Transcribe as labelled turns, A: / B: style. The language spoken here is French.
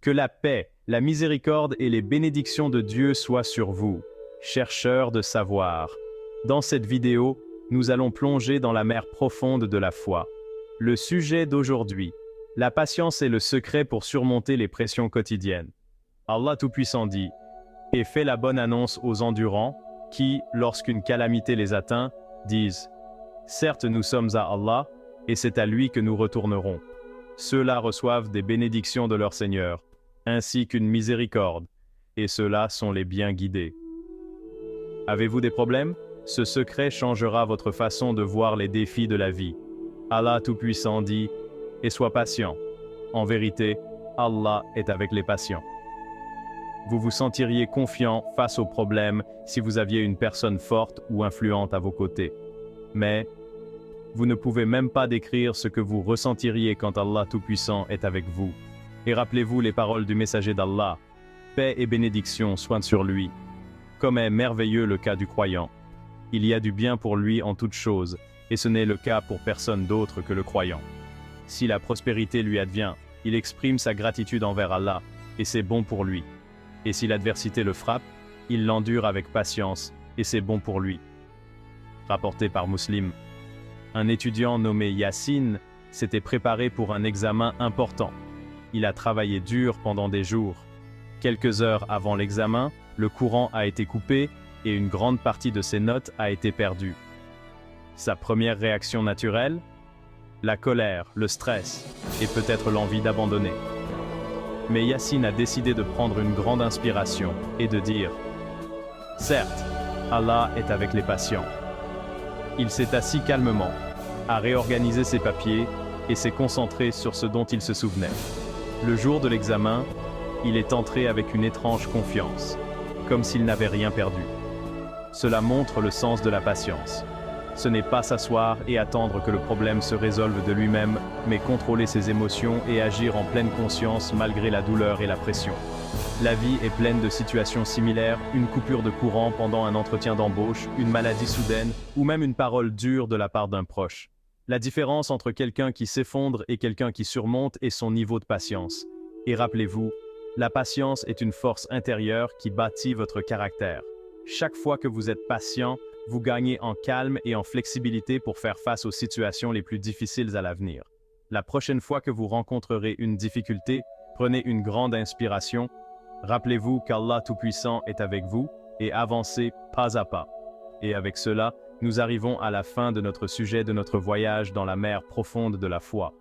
A: Que la paix, la miséricorde et les bénédictions de Dieu soient sur vous, chercheurs de savoir. Dans cette vidéo, nous allons plonger dans la mer profonde de la foi. Le sujet d'aujourd'hui, la patience est le secret pour surmonter les pressions quotidiennes. Allah Tout-Puissant dit, et fait la bonne annonce aux endurants, qui, lorsqu'une calamité les atteint, disent, certes nous sommes à Allah, et c'est à lui que nous retournerons. Ceux-là reçoivent des bénédictions de leur Seigneur, ainsi qu'une miséricorde, et ceux-là sont les bien guidés. Avez-vous des problèmes? Ce secret changera votre façon de voir les défis de la vie. Allah Tout-Puissant dit, et sois patient. En vérité, Allah est avec les patients. Vous vous sentiriez confiant face aux problèmes si vous aviez une personne forte ou influente à vos côtés. Mais, vous ne pouvez même pas décrire ce que vous ressentiriez quand Allah Tout-Puissant est avec vous. Et rappelez-vous les paroles du messager d'Allah. Paix et bénédiction soient sur lui. Comme est merveilleux le cas du croyant. Il y a du bien pour lui en toutes choses, et ce n'est le cas pour personne d'autre que le croyant. Si la prospérité lui advient, il exprime sa gratitude envers Allah, et c'est bon pour lui. Et si l'adversité le frappe, il l'endure avec patience, et c'est bon pour lui. Rapporté par Muslim. Un étudiant nommé Yassine s'était préparé pour un examen important. Il a travaillé dur pendant des jours. Quelques heures avant l'examen, le courant a été coupé et une grande partie de ses notes a été perdue. Sa première réaction naturelle? La colère, le stress et peut-être l'envie d'abandonner. Mais Yassine a décidé de prendre une grande inspiration et de dire « Certes, Allah est avec les patients. » Il s'est assis calmement, a réorganisé ses papiers et s'est concentré sur ce dont il se souvenait. Le jour de l'examen, il est entré avec une étrange confiance, comme s'il n'avait rien perdu. Cela montre le sens de la patience. Ce n'est pas s'asseoir et attendre que le problème se résolve de lui-même, mais contrôler ses émotions et agir en pleine conscience malgré la douleur et la pression. La vie est pleine de situations similaires, une coupure de courant pendant un entretien d'embauche, une maladie soudaine, ou même une parole dure de la part d'un proche. La différence entre quelqu'un qui s'effondre et quelqu'un qui surmonte est son niveau de patience. Et rappelez-vous, la patience est une force intérieure qui bâtit votre caractère. Chaque fois que vous êtes patient, vous gagnez en calme et en flexibilité pour faire face aux situations les plus difficiles à l'avenir. La prochaine fois que vous rencontrerez une difficulté, prenez une grande inspiration. Rappelez-vous qu'Allah Tout-Puissant est avec vous et avancez pas à pas. Et avec cela, nous arrivons à la fin de notre sujet de notre voyage dans la mer profonde de la foi.